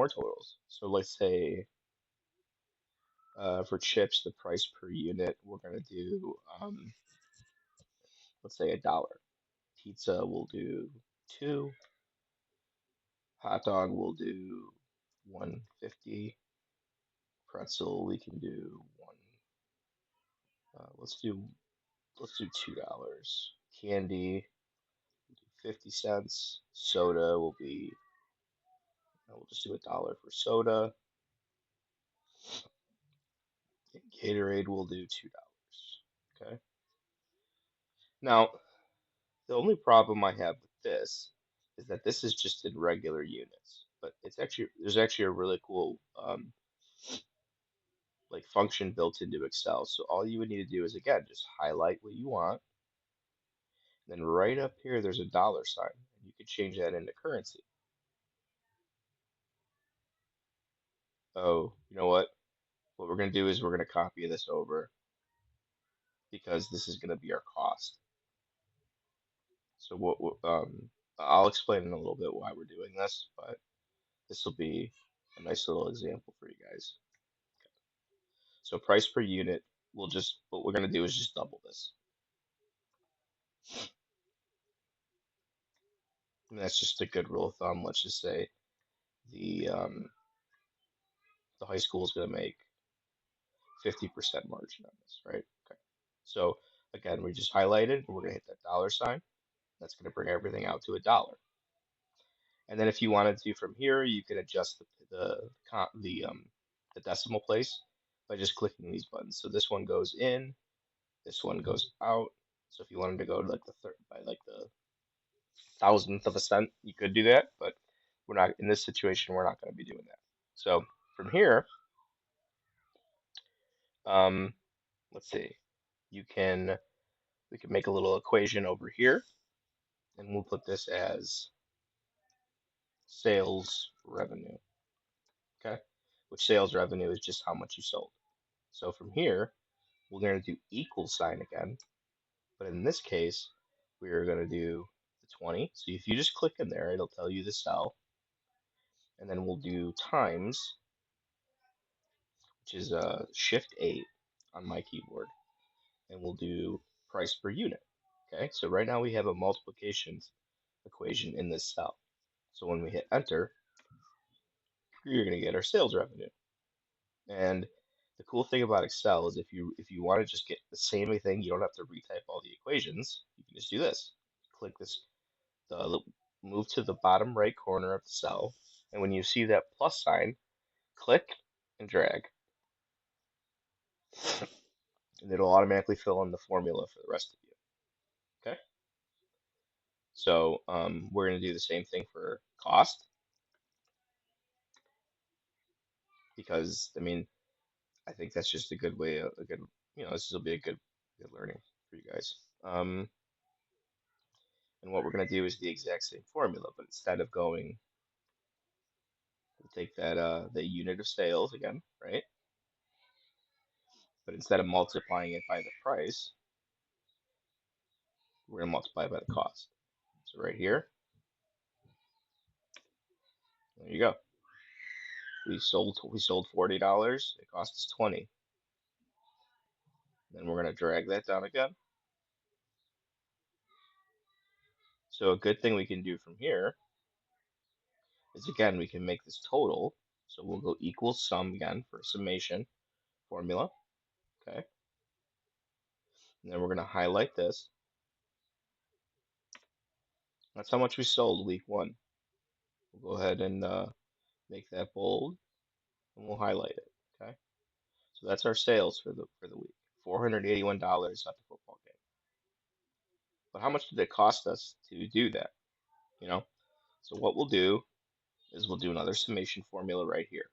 totals. So let's say for chips, the price per unit, we're gonna do let's say $1. Pizza will do 2. Hot dog will do 150. Pretzel we can do one. Let's do $2. Candy 50 cents. Soda will be we'll just do $1 for soda. And Gatorade will do $2. Okay. Now the only problem I have with this is that this is just in regular units, but there's actually a really cool like function built into Excel. So all you would need to do is again just highlight what you want. Then right up here there's a dollar sign, and you could change that into currency. Oh, you know what? What we're gonna do is we're gonna copy this over because this is gonna be our cost. So I'll explain in a little bit why we're doing this, but this will be a nice little example for you guys. So price per unit, what we're gonna do is just double this. And that's just a good rule of thumb. Let's just say the um, the high school is gonna make 50% margin on this, right? Okay. So again, we just highlighted, we're gonna hit that dollar sign. That's gonna bring everything out to $1. And then if you wanted to from here, you can adjust the decimal place by just clicking these buttons. So this one goes in, this one goes out. So if you wanted to go to like the third by like the thousandth of a cent, you could do that, but we're not in this situation, we're not going to be doing that. So from here, um, let's see, you can we can make a little equation over here, and we'll put this as sales revenue, okay? Which sales revenue is just how much you sold. So from here, we're going to do equal sign again, but in this case, we're going to do the 20. So if you just click in there, it'll tell you the cell, and then we'll do times, which is Shift 8 on my keyboard, and we'll do price per unit. Okay, so right now we have a multiplication equation in this cell. So when we hit enter, you're going to get our sales revenue. And the cool thing about Excel is if you want to just get the same thing, you don't have to retype all the equations. You can just do this. Click this, the move to the bottom right corner of the cell, and when you see that plus sign, click and drag, and it'll automatically fill in the formula for the rest of you. Okay, so we're going to do the same thing for cost because I mean I think that's just a good way, a good this will be a good learning for you guys. And what we're going to do is the exact same formula, but instead of going, we'll take that the unit of sales again, right? But instead of multiplying it by the price, we're going to multiply it by the cost. So right here, there you go. We sold $40. It cost us 20. Then we're going to drag that down again. So a good thing we can do from here is again we can make this total. So we'll go equal sum again for summation formula. Okay. And then we're going to highlight this. That's how much we sold week 1. We'll go ahead and make that bold, and we'll highlight it. Okay, so that's our sales for the week. $481 at the football game. But how much did it cost us to do that? You know, so what we'll do is we'll do another summation formula right here,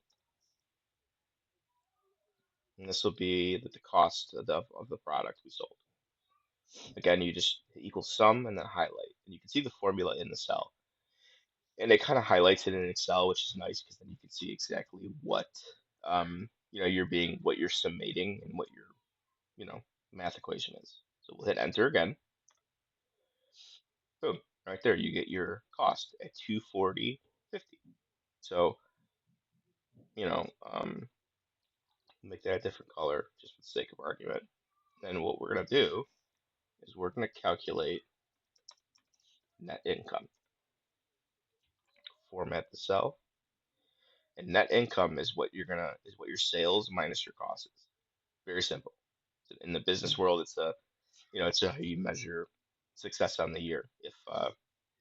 and this will be the cost of the product we sold. Again, you just equal sum and then highlight, and you can see the formula in the cell, and it kind of highlights it in Excel, which is nice because then you can see exactly what what you're summating and what your math equation is. So we'll hit enter again. Boom, right there, you get your cost at 240.50. So you know, make that a different color just for the sake of argument. Then what we're going to do is we're going to calculate net income. Format the cell, and net income is what your sales minus your costs is. Very simple. In the business world, it's how you measure success on the year. If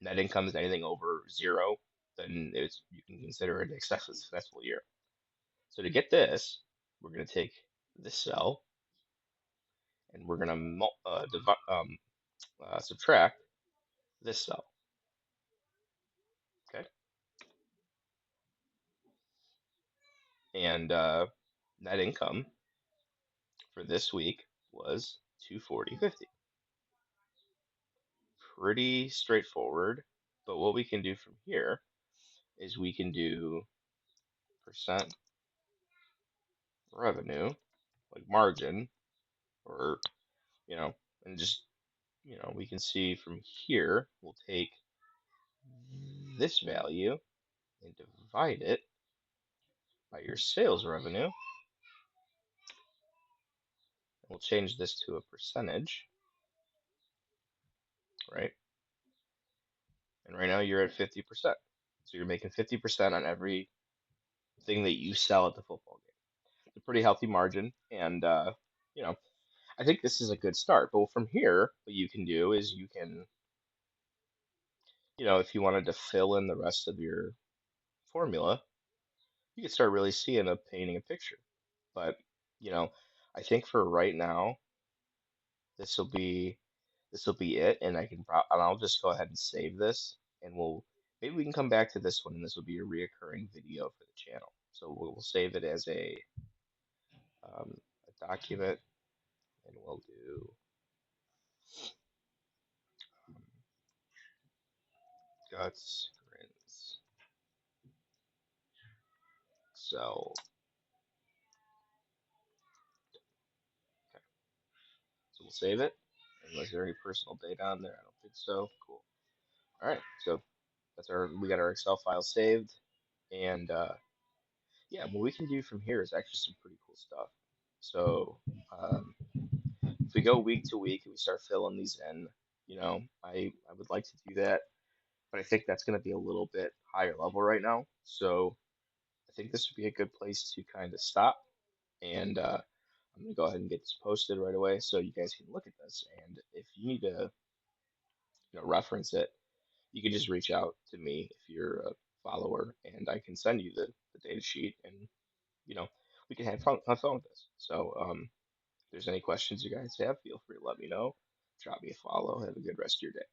net income is anything over zero, then you can consider it a successful year. So to get this, we're going to take this cell and we're going to subtract this cell. Okay, and net income for this week was 240.50. Pretty straightforward. But what we can do from here is we can do percent revenue, like margin, or, you know, and just, we can see from here, we'll take this value and divide it by your sales revenue. And we'll change this to a percentage, right? And right now you're at 50%. So you're making 50% on every thing that you sell at the football game. It's a pretty healthy margin, and you know, I think this is a good start. But from here, what you can do is you can, if you wanted to fill in the rest of your formula, you can start really seeing painting a picture. But, you know, I think for right now, this will be this will be it, and and I'll just go ahead and save this, and maybe we can come back to this one, and this will be a reoccurring video for the channel. So we'll save it as a document, and we'll do um, guts, grins, so. Okay, so we'll save it. And was there any personal data on there? I don't think so. Cool. All right, so we got our Excel file saved, and yeah, what we can do from here is actually some pretty cool stuff. So um, if we go week to week and we start filling these in, I would like to do that, but I think that's going to be a little bit higher level right now. So I think this would be a good place to kind of stop, and I'm going to go ahead and get this posted right away so you guys can look at this. And if you need to, reference it, you can just reach out to me if you're a follower, and I can send you the data sheet, and you know we can have fun with this. So if there's any questions you guys have, feel free to let me know. Drop me a follow. Have a good rest of your day.